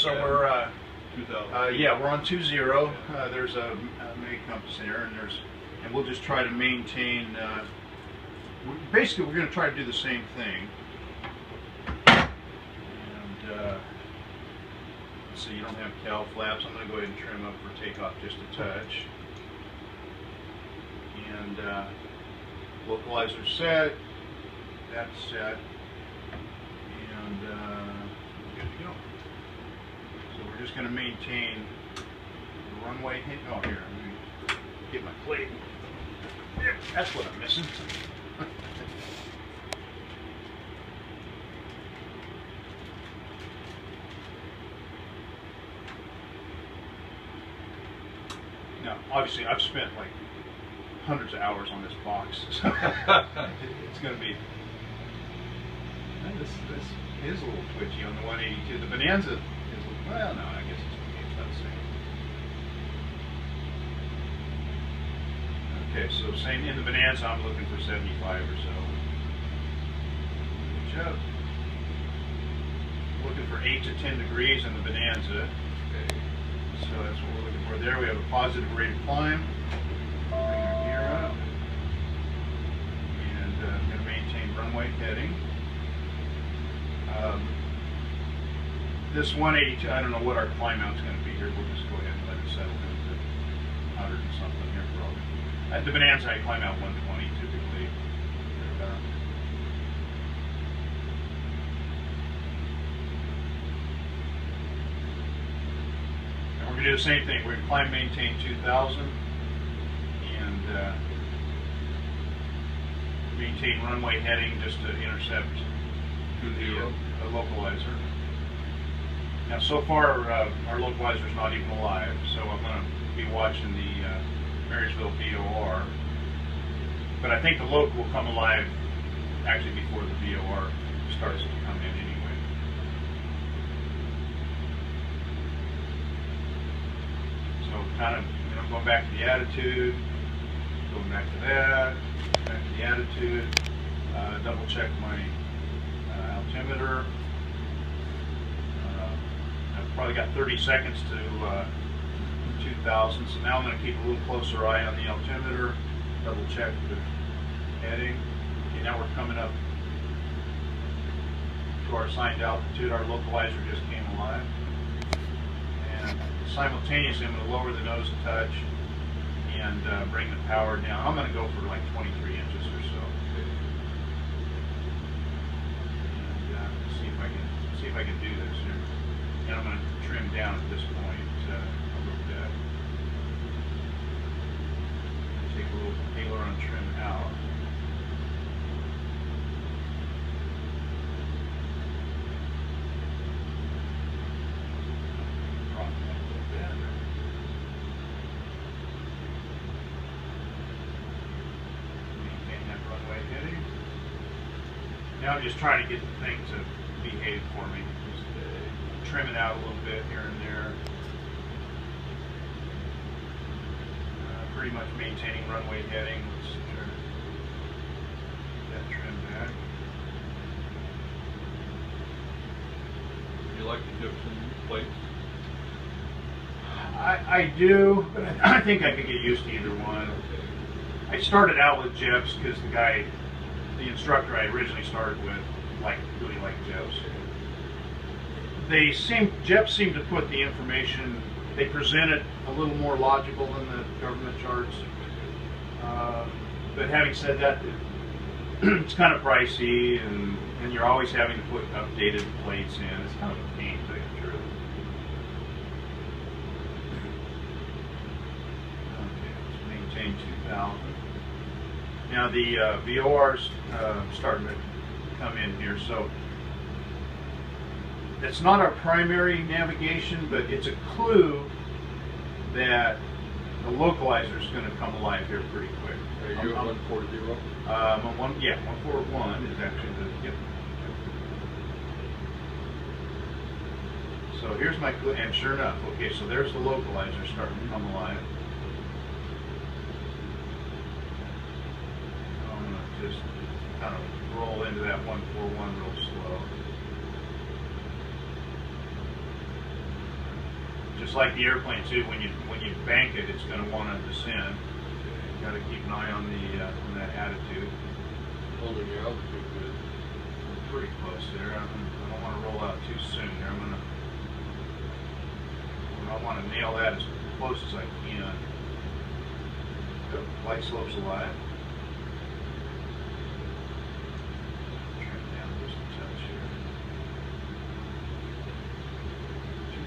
So we're 2000. yeah, we're on 2-0. There's a MAG compass there, and we'll just try to maintain. Basically, we're going to try to do the same thing. And so you don't have cowl flaps. I'm going to go ahead and trim up for takeoff just a touch. And localizer set. That's set. And good to go. So we're just going to maintain the runway. Oh, here, let me get my plate. There, that's what I'm missing. Now, obviously, I've spent like hundreds of hours on this box, so it's going to be. This is a little twitchy on the 182. The Bonanza is, well, no, I guess it's about the same. Okay, so same in the Bonanza, I'm looking for 75 or so. Good job. Looking for 8 to 10 degrees in the Bonanza. Okay. So that's what we're looking for there. We have a positive rate of climb. Bring our gear up. And I'm going to maintain runway heading. This 182, I don't know what our climb out's going to be here. We'll just go ahead and let it settle into 100 and something here probably. At the Bonanza, I climb out 120 typically. And we're going to do the same thing. We're going to climb, maintain 2000, and maintain runway heading just to intercept the localizer. Now, so far, our localizer is not even alive, so I'm going to be watching the Marysville VOR. But I think the loc will come alive actually before the VOR starts to come in anyway. So, kind of, going back to the attitude, going back to that, back to the attitude, double check my altimeter. I've probably got 30 seconds to 2000, so now I'm going to keep a little closer eye on the altimeter, double check the heading. Okay, now we're coming up to our assigned altitude. Our localizer just came alive. And simultaneously, I'm going to lower the nose a touch and bring the power down. I'm going to go for like 23 inches or so. And see if I can do this here. And I'm going to trim down at this point a little bit. Take a little aileron trim out. Drop that a little bit. Maintain that runway heading. Now I'm just trying to get the thing to behave for me. Trim it out a little bit here and there. Pretty much maintaining runway heading. Let's get that trim back. You like the gypsum plates? I do, but I think I could get used to either one. I started out with Jeps because the instructor I originally started with, really liked Jeps. Jeps seem to put the information, they present it a little more logical than the government charts. But having said that, it's kind of pricey, and you're always having to put updated plates in. It's kind of a pain to get through. Okay, let's maintain 2000. Now the VOR's starting to come in here, so it's not our primary navigation, but it's a clue that the localizer is going to come alive here pretty quick. Are you at 140? I'm on 141 is actually the, yep. So here's my clue, and sure enough, okay, so there's the localizer starting to come alive. I'm going to just kind of roll into that 141 real slow. just like the airplane too, when you bank it, it's going to want to descend. You got to keep an eye on that attitude. Holding your altitude good. We're pretty close there. I don't want to roll out too soon there. I want to nail that as close as I can. Good. Flight slope's alive. Trim down just a touch here.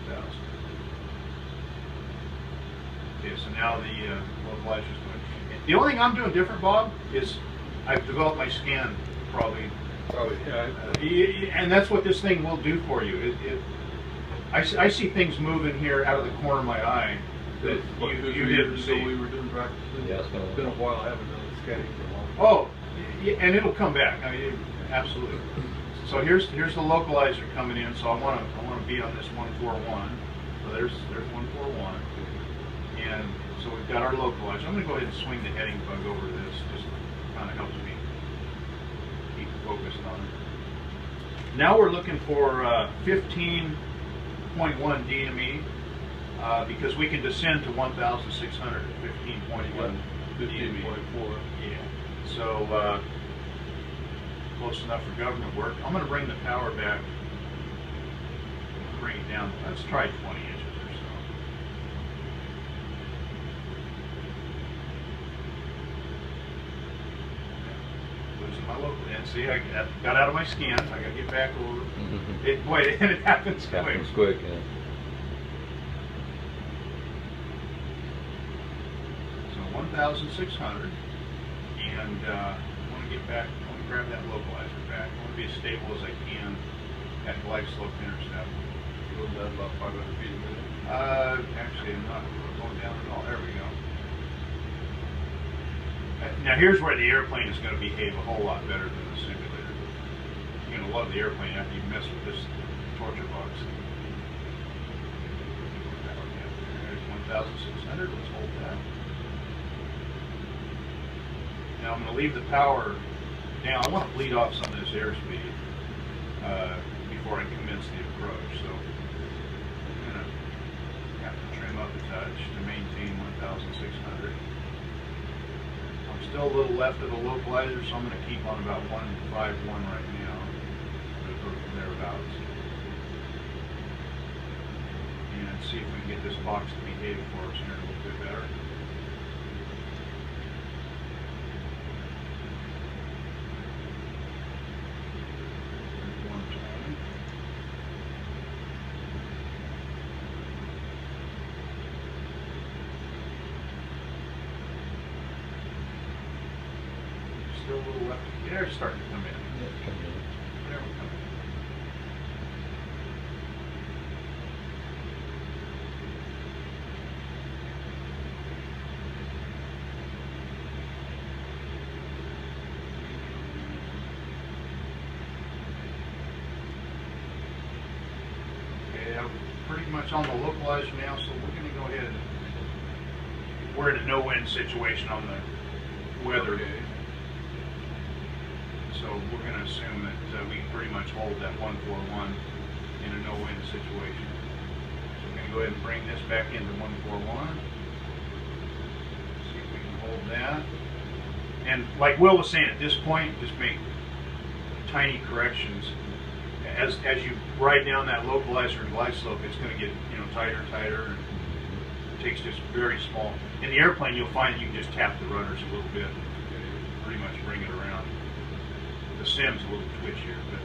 2,000. Okay, so now the localizer's going. The only thing I'm doing different, Bob, is I've developed my scan probably. Oh, yeah. And that's what this thing will do for you. I see things moving here out of the corner of my eye that you didn't see. We were doing practice. Yeah, It's been a while. I haven't done the scanning for a long time. Oh, yeah, and it'll come back. I mean, absolutely. So here's the localizer coming in. So I want to be on this 141. So there's 141, and so we've got our localizer. I'm going to go ahead and swing the heading bug over this. Just kind of helps me keep focused on it. Now we're looking for 15.1 DME because we can descend to 1,600 at 15.1 DME. 15.4. Yeah. So close enough for government work. I'm going to bring the power back. Bring it down. Let's try 20 inches or so. Losing my local. And see, I got out of my scan. I got to get back over. Boy, it happens quick. Happens quick, yeah. So 1,600, and I want to get back. I want to grab that localizer back. I want to be as stable as I can at glide slope intercept. Going down about 500 feet a minute. Actually, I'm not going down at all. There we go. Now here's where the airplane is going to behave a whole lot better than the simulator. You're going to love the airplane after you mess with this torture box. There's 1,600. Let's hold that. Now I'm going to leave the power down. I want to bleed off some of this airspeed before I commence the approach. So I'm going to have to trim up a touch to maintain 1,600. I'm still a little left of the localizer, so I'm going to keep on about 151 right now, or thereabouts. And see if we can get this box to behave for us here a little bit better. Still a little left. Yeah, it's starting to come in. Yeah, come in. There we come in. Okay, I'm pretty much on the localizer now, so we're going to go ahead. We're in a no-win situation on the weather. Okay. So we're going to assume that we can pretty much hold that 141 in a no-win situation. So we're going to go ahead and bring this back into 141. See if we can hold that. And like Will was saying, at this point, just make tiny corrections. As you ride down that localizer and glide slope, it's going to get tighter and tighter. And it takes just very small. In the airplane, you'll find that you can just tap the rudders a little bit and pretty much bring it around. The sim's a little twitchier, but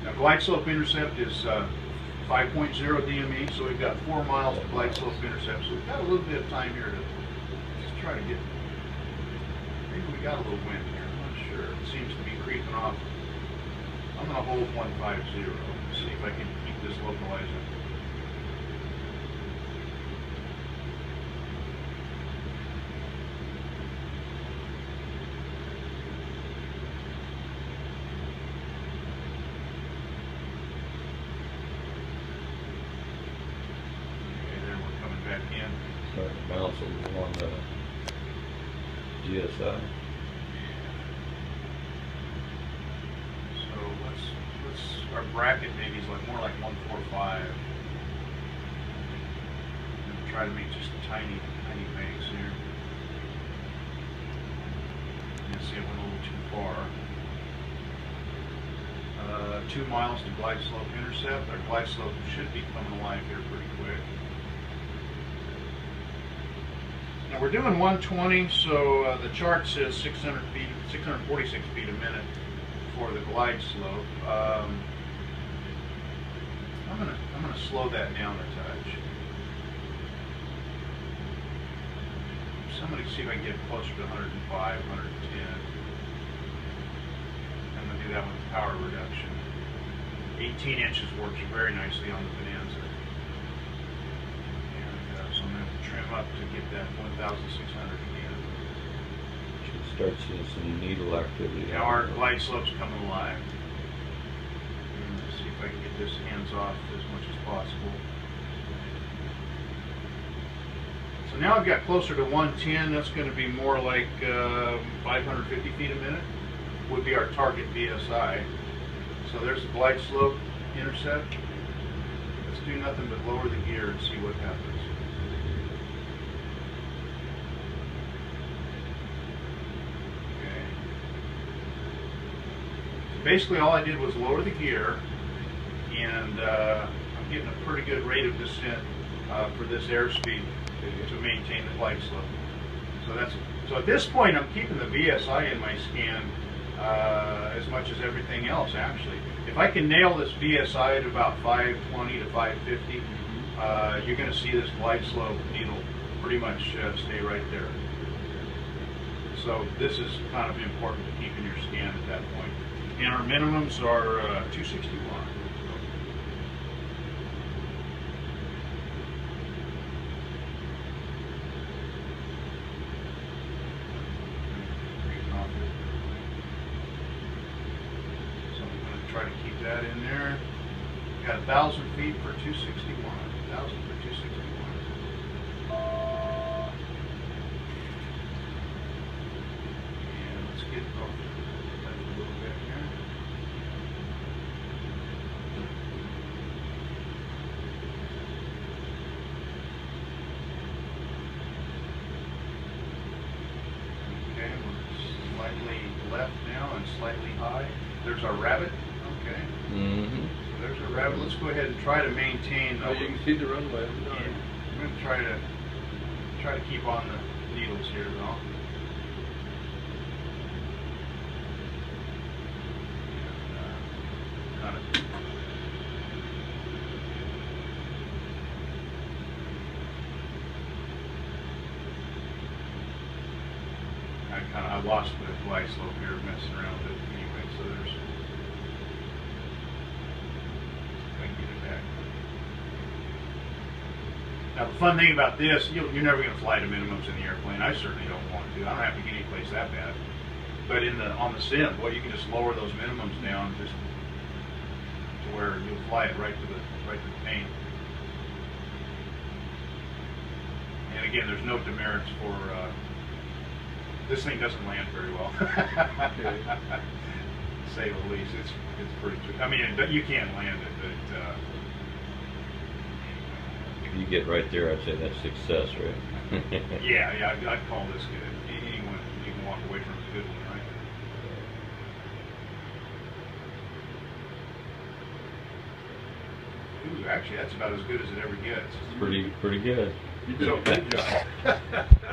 now glide slope intercept is 5.0 DME, so we've got 4 miles of glide slope intercept. So we've got a little bit of time here to just try to get. Maybe we got a little wind here. I'm not sure. It seems to be creeping off. I'm going to hold 150. See if I can keep this localizer. Back in. Starting to bounce along the GSI. So let's our bracket maybe is like more like 145. And try to make just tiny banks here. You see, it went a little too far. 2 miles to glide slope intercept. Our glide slope should be coming alive here pretty quick. Now we're doing 120, so the chart says 646 feet a minute for the glide slope. I'm gonna slow that down a touch. Somebody see if I can get closer to 105, 110. I'm gonna do that with power reduction. 18 inches works very nicely on the Bonanza. And so I'm gonna have to trim up to get that 1,600 again. Should start seeing some needle activity. Now our glide slope's coming alive. Let's see if I can get this hands off as much as possible. So now I've got closer to 110. That's going to be more like 550 feet a minute would be our target VSI. So there's the glide slope intercept. Let's do nothing but lower the gear and see what happens. Okay. So basically all I did was lower the gear, and I'm getting a pretty good rate of descent for this airspeed to maintain the glide slope. So at this point I'm keeping the VSI in my scan as much as everything else, actually. If I can nail this VSI at about 520 to 550, you're going to see this glide slope needle pretty much stay right there. So this is kind of important to keep in your scan at that point. And our minimums are 261. Try to keep that in there. Got 1,000 feet for 261. 1,000 for 261. And let's get off that a little bit here. Okay, we're slightly left now and slightly high. There's our rabbit. Okay. Mm-hmm. So there's a rabbit. Let's go ahead and try to maintain. Oh, you can see the runway. Yeah. I'm going to try to keep on the needles here, though. Kind of. I lost the glide slope here, messing around with it anyway. So there's. Now the fun thing about this, you're never going to fly to minimums in the airplane. I certainly don't want to. I don't have to get any place that bad. But on the sim, boy, you can just lower those minimums down just to where you'll fly it right to the paint. And again, there's no demerits for this thing doesn't land very well. To say the least, it's pretty. I mean, you can land it, but. If you get right there, I'd say that's success, right? Yeah, I'd call this good. Anyone you can walk away from is a good one, right? Ooh, actually, that's about as good as it ever gets. Pretty good. You did a good job.